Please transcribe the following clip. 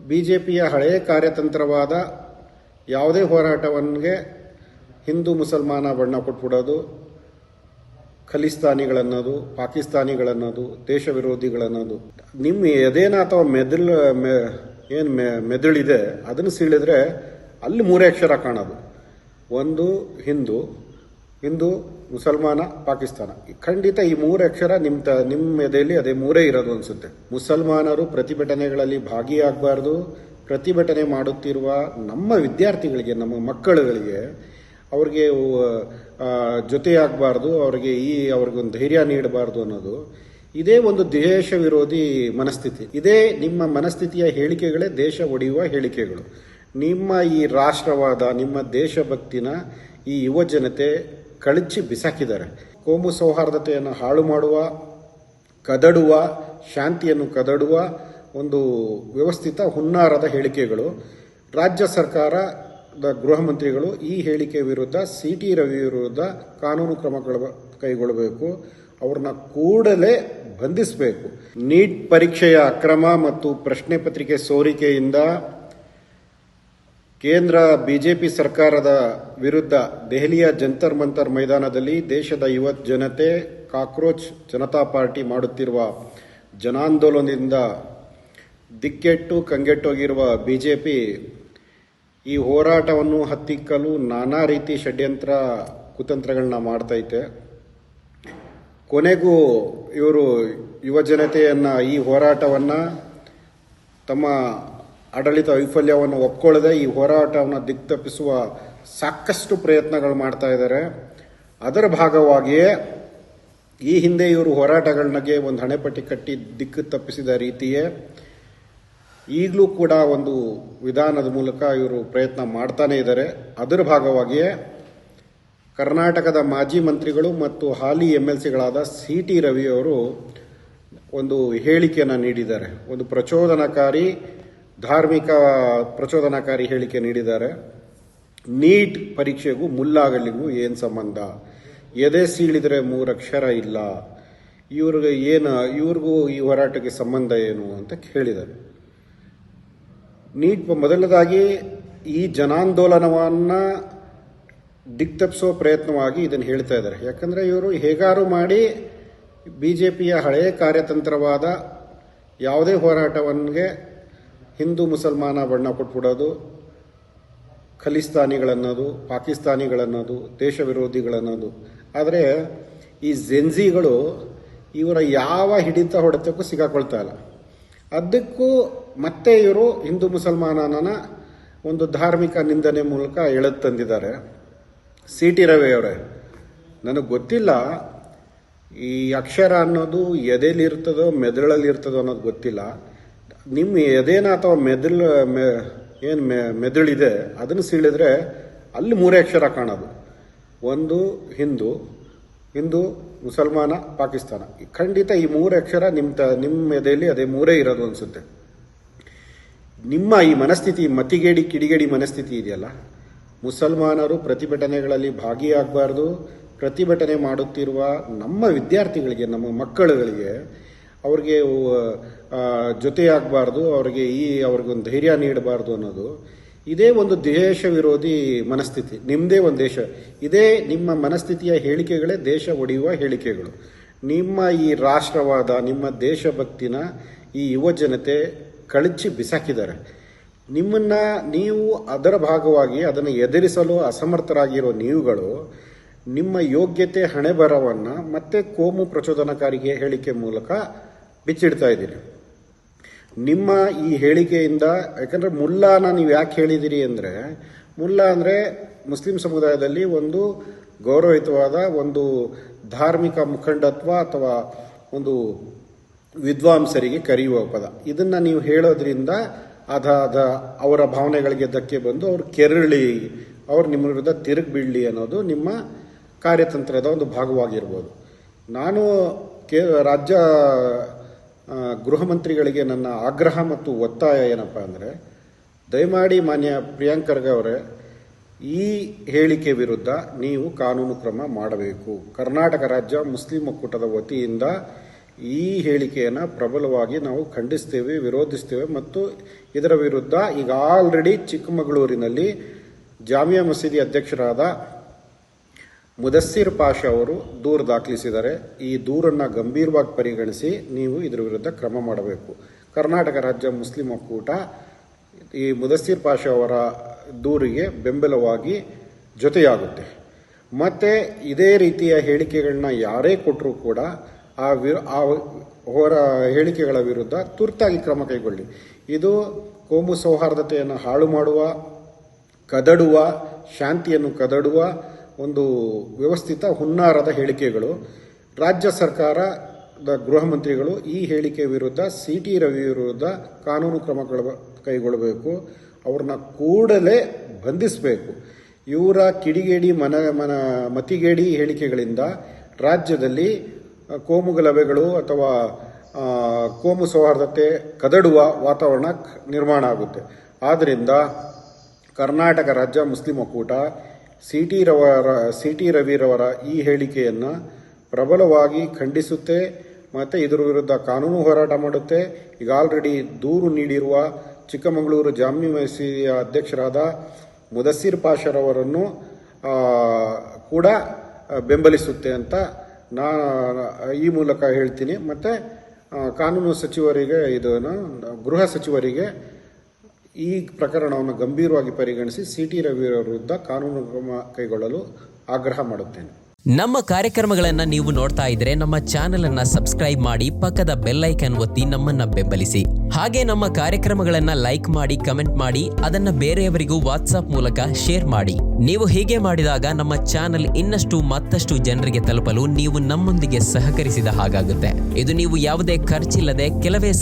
ಬಿಜೆಪಿಯ ಹಳೆಯ ಕಾರ್ಯತಂತ್ರವಾದ ಯಾವುದೇ ಹೋರಾಟವನ್ಗೆ ಹಿಂದೂ ಮುಸಲ್ಮಾನ ಬಣ್ಣ ಕೊಟ್ಬಿಡೋದು, ಖಲಿಸ್ತಾನಿಗಳನ್ನೋದು, ಪಾಕಿಸ್ತಾನಿಗಳನ್ನೋದು, ದೇಶ ವಿರೋಧಿಗಳನ್ನೋದು. ನಿಮ್ಮ ಎದೇನ ಅಥವಾ ಮೆದುಳಿದೆ ಅದನ್ನು ಸೀಳಿದ್ರೆ ಅಲ್ಲಿ ಮೂರೇ ಅಕ್ಷರ ಕಾಣೋದು. ಒಂದು ಹಿಂದೂ, ಮುಸಲ್ಮಾನ, ಪಾಕಿಸ್ತಾನ. ಖಂಡಿತ ಈ ಮೂರು ಅಕ್ಷರ ನಿಮ್ಮ ಎದೆಯಲ್ಲಿ ಅದೇ ಮೂರೇ ಇರೋದು ಅನಿಸುತ್ತೆ. ಮುಸಲ್ಮಾನರು ಪ್ರತಿಭಟನೆಗಳಲ್ಲಿ ಭಾಗಿಯಾಗಬಾರ್ದು. ಪ್ರತಿಭಟನೆ ಮಾಡುತ್ತಿರುವ ನಮ್ಮ ವಿದ್ಯಾರ್ಥಿಗಳಿಗೆ, ನಮ್ಮ ಮಕ್ಕಳುಗಳಿಗೆ ಅವ್ರಿಗೆ ಜೊತೆಯಾಗಬಾರ್ದು, ಅವ್ರಿಗೊಂದು ಧೈರ್ಯ ನೀಡಬಾರ್ದು ಅನ್ನೋದು ಇದೇ ಒಂದು ದೇಶ ವಿರೋಧಿ ಮನಸ್ಥಿತಿ. ಇದೇ ನಿಮ್ಮ ಮನಸ್ಥಿತಿಯ ಹೇಳಿಕೆಗಳೇ ದೇಶ ಒಡೆಯುವ ಹೇಳಿಕೆಗಳು. ನಿಮ್ಮ ಈ ರಾಷ್ಟ್ರವಾದ, ನಿಮ್ಮ ದೇಶಭಕ್ತಿನ ಈ ಯುವ ಜನತೆ ಕಳಚಿ ಬಿಸಾಕಿದ್ದಾರೆ. ಕೋಮು ಸೌಹಾರ್ದತೆಯನ್ನು ಹಾಳು ಮಾಡುವ, ಕದಡುವ, ಶಾಂತಿಯನ್ನು ಕದಡುವ ಒಂದು ವ್ಯವಸ್ಥಿತ ಹುನ್ನಾರದ ಹೇಳಿಕೆಗಳು. ರಾಜ್ಯ ಸರ್ಕಾರದ ಗೃಹ ಮಂತ್ರಿಗಳು ಈ ಹೇಳಿಕೆ ವಿರುದ್ಧ CT ರವಿ ವಿರುದ್ಧ ಕಾನೂನು ಕ್ರಮಗಳು ಕೈಗೊಳ್ಳಬೇಕು. ಅವ್ರನ್ನ ಕೂಡಲೇ ಬಂಧಿಸಬೇಕು. ನೀಟ್ ಪರೀಕ್ಷೆಯ ಅಕ್ರಮ ಮತ್ತು ಪ್ರಶ್ನೆ ಪತ್ರಿಕೆ ಸೋರಿಕೆಯಿಂದ ಕೇಂದ್ರ ಬಿಜೆಪಿ ಸರ್ಕಾರದ ವಿರುದ್ಧ ದೆಹಲಿಯ ಜಂತರ್ ಮಂತರ್ ಮೈದಾನದಲ್ಲಿ ದೇಶದ ಯುವ ಜನತೆ, ಕಾಕ್ರೋಚ್ ಜನತಾ ಪಾರ್ಟಿ ಮಾಡುತ್ತಿರುವ ಜನಾಂದೋಲನದಿಂದ ದಿಕ್ಕೆಟ್ಟು ಕಂಗೆಟ್ಟೋಗಿರುವ ಬಿಜೆಪಿ ಈ ಹೋರಾಟವನ್ನು ಹತ್ತಿಕ್ಕಲು ನಾನಾ ರೀತಿ ಷಡ್ಯಂತ್ರ ಕುತಂತ್ರಗಳನ್ನ ಮಾಡ್ತೈತೆ. ಕೊನೆಗೂ ಇವರು ಯುವ ಜನತೆಯನ್ನು, ಈ ಹೋರಾಟವನ್ನು, ತಮ್ಮ ಆಡಳಿತ ವೈಫಲ್ಯವನ್ನು ಒಪ್ಕೊಳ್ಳದೆ ಈ ಹೋರಾಟವನ್ನು ದಿಕ್ತಪ್ಪಿಸುವ ಸಾಕಷ್ಟು ಪ್ರಯತ್ನಗಳು ಮಾಡ್ತಾ ಇದ್ದಾರೆ. ಅದರ ಭಾಗವಾಗಿಯೇ ಈ ಹಿಂದೆ ಇವರು ಹೋರಾಟಗಳಿಗೆ ಒಂದು ಹಣೆಪಟ್ಟಿ ಕಟ್ಟಿ ದಿಕ್ಕು ತಪ್ಪಿಸಿದ ರೀತಿಯೇ ಈಗಲೂ ಕೂಡ ಒಂದು ವಿಧಾನದ ಮೂಲಕ ಇವರು ಪ್ರಯತ್ನ ಮಾಡ್ತಾನೆ ಇದ್ದಾರೆ. ಅದರ ಭಾಗವಾಗಿಯೇ ಕರ್ನಾಟಕದ ಮಾಜಿ ಮಂತ್ರಿಗಳು ಮತ್ತು ಹಾಲಿ MLCಗಳಾದ CT ರವಿ ಅವರು ಒಂದು ಹೇಳಿಕೆಯನ್ನು ನೀಡಿದ್ದಾರೆ. ಒಂದು ಧಾರ್ಮಿಕ ಪ್ರಚೋದನಕಾರಿ ಹೇಳಿಕೆ ನೀಡಿದ್ದಾರೆ. ನೀಟ್ ಪರೀಕ್ಷೆಗೂ ಮುಲ್ಲಾಗಲಿಗೂ ಏನು ಸಂಬಂಧ? ಎದೆ ಸೀಳಿದರೆ ಮೂರು ಅಕ್ಷರ ಇಲ್ಲ. ಇವ್ರಿಗೂ ಈ ಹೋರಾಟಕ್ಕೆ ಸಂಬಂಧ ಏನು ಅಂತ ಕೇಳಿದ್ದಾರೆ. ನೀಟ್ ಮೊದಲನೇದಾಗಿ ಈ ಜನಾಂದೋಲನವನ್ನು ದಿಕ್ತಪ್ಪಿಸೋ ಪ್ರಯತ್ನವಾಗಿ ಇದನ್ನು ಹೇಳ್ತಾ ಇದ್ದಾರೆ. ಯಾಕಂದರೆ ಇವರು ಹೇಗಾರು ಮಾಡಿ ಬಿಜೆಪಿಯ ಹಳೆಯ ಕಾರ್ಯತಂತ್ರವಾದ ಯಾವುದೇ ಹೋರಾಟವನ್ಗೆ ಹಿಂದೂ ಮುಸಲ್ಮಾನ ಬಣ್ಣ ಕೊಟ್ಬಿಡೋದು, ಖಲಿಸ್ತಾನಿಗಳನ್ನೋದು, ಪಾಕಿಸ್ತಾನಿಗಳನ್ನೋದು, ದೇಶ ವಿರೋಧಿಗಳನ್ನೋದು. ಆದರೆ ಈ ಜೆನ್ಜಿಗಳು ಇವರ ಯಾವ ಹಿಡಿತ ಹೊಡೆತಕ್ಕೂ ಸಿಗಾಕೊಳ್ತಾ ಇಲ್ಲ. ಅದಕ್ಕೂ ಮತ್ತೆ ಇವರು ಹಿಂದೂ ಮುಸಲ್ಮಾನನ ಒಂದು ಧಾರ್ಮಿಕ ನಿಂದನೆ ಮೂಲಕ ಎಳೆದು ತಂದಿದ್ದಾರೆ. CT ರವಿ ಅವರೇ, ನನಗೆ ಗೊತ್ತಿಲ್ಲ ಈ ಅಕ್ಷರ ಅನ್ನೋದು ಎದೆಲಿರ್ತದೋ ಮೆದುಳಲ್ಲಿರ್ತದೋ ಅನ್ನೋದು ಗೊತ್ತಿಲ್ಲ. ನಿಮ್ಮ ಎದೇನ ಅಥವಾ ಮೆದುಳಿದೆ ಅದನ್ನು ಸೀಳಿದ್ರೆ ಅಲ್ಲಿ ಮೂರೇ ಅಕ್ಷರ ಕಾಣೋದು. ಒಂದು ಹಿಂದೂ, ಮುಸಲ್ಮಾನ, ಪಾಕಿಸ್ತಾನ. ಖಂಡಿತ ಈ ಮೂರು ಅಕ್ಷರ ನಿಮ್ಮ ಎದೆಯಲ್ಲಿ ಅದೇ ಮೂರೇ ಇರೋದು ಅನಿಸುತ್ತೆ. ನಿಮ್ಮ ಈ ಮನಸ್ಥಿತಿ, ಮತಿಗೇಡಿ ಕಿಡಿಗೇಡಿ ಮನಸ್ಥಿತಿ ಇದೆಯಲ್ಲ, ಮುಸಲ್ಮಾನರು ಪ್ರತಿಭಟನೆಗಳಲ್ಲಿ ಭಾಗಿಯಾಗಬಾರ್ದು. ಪ್ರತಿಭಟನೆ ಮಾಡುತ್ತಿರುವ ನಮ್ಮ ವಿದ್ಯಾರ್ಥಿಗಳಿಗೆ, ನಮ್ಮ ಮಕ್ಕಳುಗಳಿಗೆ ಅವ್ರಿಗೆ ಜೊತೆಯಾಗಬಾರ್ದು, ಅವ್ರಿಗೊಂದು ಧೈರ್ಯ ನೀಡಬಾರ್ದು ಅನ್ನೋದು ಇದೇ ಒಂದು ದೇಶ ವಿರೋಧಿ ಮನಸ್ಥಿತಿ. ನಿಮ್ಮದೇ ಒಂದು ದೇಶ. ಇದೇ ನಿಮ್ಮ ಮನಸ್ಥಿತಿಯ ಹೇಳಿಕೆಗಳೇ ದೇಶ ಒಡೆಯುವ ಹೇಳಿಕೆಗಳು. ನಿಮ್ಮ ಈ ರಾಷ್ಟ್ರವಾದ, ನಿಮ್ಮ ದೇಶಭಕ್ತಿನ ಈ ಯುವ ಜನತೆ ಕಳಚಿ ಬಿಸಾಕಿದ್ದಾರೆ. ನೀವು ಅದರ ಭಾಗವಾಗಿ ಅದನ್ನು ಎದುರಿಸಲು ಅಸಮರ್ಥರಾಗಿರೋ ನೀವುಗಳು ನಿಮ್ಮ ಯೋಗ್ಯತೆ, ಹಣೆಬರವನ್ನು ಮತ್ತೆ ಕೋಮು ಪ್ರಚೋದನಕಾರಿ ಹೇಳಿಕೆ ಮೂಲಕ ಬಿಚ್ಚಿಡ್ತಾ ಇದ್ದೀರಿ. ನಿಮ್ಮ ಈ ಹೇಳಿಕೆಯಿಂದ, ಯಾಕಂದರೆ ಮುಲ್ಲಾನ ನೀವು ಯಾಕೆ ಹೇಳಿದಿರಿ ಅಂದರೆ, ಮುಲ್ಲಾ ಅಂದರೆ ಮುಸ್ಲಿಂ ಸಮುದಾಯದಲ್ಲಿ ಒಂದು ಗೌರವಯುತವಾದ ಒಂದು ಧಾರ್ಮಿಕ ಮುಖಂಡತ್ವ ಅಥವಾ ಒಂದು ವಿದ್ವಾಂಸರಿಗೆ ಕರೆಯುವ ಪದ. ಇದನ್ನು ನೀವು ಹೇಳೋದ್ರಿಂದ ಅವರ ಭಾವನೆಗಳಿಗೆ ಧಕ್ಕೆ ಬಂದು ಅವ್ರು ಕೆರಳಿ, ಅವ್ರು ನಿಮ್ಮ ವಿರುದ್ಧ ತಿರುಗಿ ಬೀಳಲಿ ಅನ್ನೋದು ನಿಮ್ಮ ಕಾರ್ಯತಂತ್ರದ ಒಂದು ಭಾಗವಾಗಿರ್ಬೋದು. ನಾನು ರಾಜ್ಯ ಗೃಹ ಮಂತ್ರಿಗಳಿಗೆ ನನ್ನ ಆಗ್ರಹ ಮತ್ತು ಒತ್ತಾಯ ಏನಪ್ಪ ಅಂದರೆ, ದಯಮಾಡಿ ಮಾನ್ಯ ಪ್ರಿಯಾಂಕ್ ಖರ್ಗೆ ಅವರೇ, ಈ ಹೇಳಿಕೆ ವಿರುದ್ಧ ನೀವು ಕಾನೂನು ಕ್ರಮ ಮಾಡಬೇಕು. ಕರ್ನಾಟಕ ರಾಜ್ಯ ಮುಸ್ಲಿಂ ಒಕ್ಕೂಟದ ವತಿಯಿಂದ ಈ ಹೇಳಿಕೆಯನ್ನು ಪ್ರಬಲವಾಗಿ ನಾವು ಖಂಡಿಸ್ತೇವೆ, ವಿರೋಧಿಸ್ತೇವೆ. ಮತ್ತು ಇದರ ವಿರುದ್ಧ ಈಗ ಆಲ್ರೆಡಿ ಚಿಕ್ಕಮಗಳೂರಿನಲ್ಲಿ ಜಾಮಿಯಾ ಮಸೀದಿ ಅಧ್ಯಕ್ಷರಾದ ಮುದಸ್ಸಿರ್ ಪಾಷಾ ಅವರು ದೂರು ದಾಖಲಿಸಿದ್ದಾರೆ. ಈ ದೂರನ್ನು ಗಂಭೀರವಾಗಿ ಪರಿಗಣಿಸಿ ನೀವು ಇದರ ವಿರುದ್ಧ ಕ್ರಮ ಮಾಡಬೇಕು. ಕರ್ನಾಟಕ ರಾಜ್ಯ ಮುಸ್ಲಿಂ ಒಕ್ಕೂಟ ಈ ಮುದಸ್ಸಿರ್ ಪಾಷಾ ಅವರ ದೂರಿಗೆ ಬೆಂಬಲವಾಗಿ ಜೊತೆಯಾಗುತ್ತೆ. ಮತ್ತು ಇದೇ ರೀತಿಯ ಹೇಳಿಕೆಗಳನ್ನ ಯಾರೇ ಕೊಟ್ಟರೂ ಕೂಡ ಅವರ ಹೇಳಿಕೆಗಳ ವಿರುದ್ಧ ತುರ್ತಾಗಿ ಕ್ರಮ ಕೈಗೊಳ್ಳಿ. ಇದು ಕೋಮು ಸೌಹಾರ್ದತೆಯನ್ನು ಹಾಳು ಮಾಡುವ, ಕದಡುವ, ಶಾಂತಿಯನ್ನು ಕದಡುವ ಒಂದು ವ್ಯವಸ್ಥಿತ ಹುನ್ನಾರದ ಹೇಳಿಕೆಗಳು. ರಾಜ್ಯ ಸರ್ಕಾರದ ಗೃಹ ಮಂತ್ರಿಗಳು ಈ ಹೇಳಿಕೆ ವಿರುದ್ಧ CT ರವಿ ವಿರುದ್ಧ ಕಾನೂನು ಕ್ರಮಗಳು ಕೈಗೊಳ್ಳಬೇಕು. ಅವ್ರನ್ನ ಕೂಡಲೇ ಬಂಧಿಸಬೇಕು. ಇವರ ಕಿಡಿಗೇಡಿ ಮತಿಗೇಡಿ ಹೇಳಿಕೆಗಳಿಂದ ರಾಜ್ಯದಲ್ಲಿ ಕೋಮು ಗಲಭೆಗಳು ಅಥವಾ ಕೋಮು ಸೌಹಾರ್ದತೆ ಕದಡುವ ವಾತಾವರಣ ನಿರ್ಮಾಣ ಆಗುತ್ತೆ. ಆದ್ದರಿಂದ ಕರ್ನಾಟಕ ರಾಜ್ಯ ಮುಸ್ಲಿಂ ಒಕ್ಕೂಟ CT ರವಿರವರ ಈ ಹೇಳಿಕೆಯನ್ನು ಪ್ರಬಲವಾಗಿ ಖಂಡಿಸುತ್ತೆ ಮತ್ತು ಇದರ ವಿರುದ್ಧ ಕಾನೂನು ಹೋರಾಟ ಮಾಡುತ್ತೆ. ಈಗ ಆಲ್ರೆಡಿ ದೂರು ನೀಡಿರುವ ಚಿಕ್ಕಮಗಳೂರು ಜಾಮಿಯಾ ಮಸೀದಿಯ ಅಧ್ಯಕ್ಷರಾದ ಮುದಸ್ಸಿರ್ ಪಾಷರವರನ್ನು ಕೂಡ ಬೆಂಬಲಿಸುತ್ತೆ ಅಂತ ಈ ಮೂಲಕ ಹೇಳ್ತೀನಿ. ಮತ್ತು ಕಾನೂನು ಸಚಿವರಿಗೆ ಗೃಹ ಸಚಿವರಿಗೆ ಈ ಪ್ರಕರಣವನ್ನು ಗಂಭೀರವಾಗಿ ಪರಿಗಣಿಸಿ CT ರವಿ ವಿರುದ್ಧ ಕಾನೂನು ಕ್ರಮ ಕೈಗೊಳ್ಳಲು ಆಗ್ರಹ ಮಾಡುತ್ತೇನೆ. ನಮ್ಮ ಕಾರ್ಯಕ್ರಮಗಳನ್ನು ನೀವು ನೋಡ್ತಾ ಇದ್ರೆ ನಮ್ಮ ಚಾನೆಲ್ ಅನ್ನ ಸಬ್ಸ್ಕ್ರೈಬ್ ಮಾಡಿ, ಪಕ್ಕದ ಬೆಲ್ ಐಕಾನ್ ಒತ್ತಿ ನಮ್ಮನ್ನ ಬೆಂಬಲಿಸಿ. ಹಾಗೆ ನಮ್ಮ ಕಾರ್ಯಕ್ರಮಗಳನ್ನ ಲೈಕ್ ಮಾಡಿ, ಕಮೆಂಟ್ ಮಾಡಿ, ಅದನ್ನ ಬೇರೆಯವರಿಗೂ ವಾಟ್ಸ್ಆಪ್ ಮೂಲಕ ಶೇರ್ ಮಾಡಿ. ನೀವು ಹೀಗೆ ಮಾಡಿದಾಗ ನಮ್ಮ ಚಾನೆಲ್ ಮತ್ತಷ್ಟು ಜನರಿಗೆ ತಲುಪಲು ನೀವು ನಮ್ಮೊಂದಿಗೆ ಸಹಕರಿಸಿದ ಹಾಗಾಗುತ್ತೆ. ಇದು ನೀವು ಯಾವುದೇ ಖರ್ಚಿಲ್ಲದೆ ಕೆಲವೇ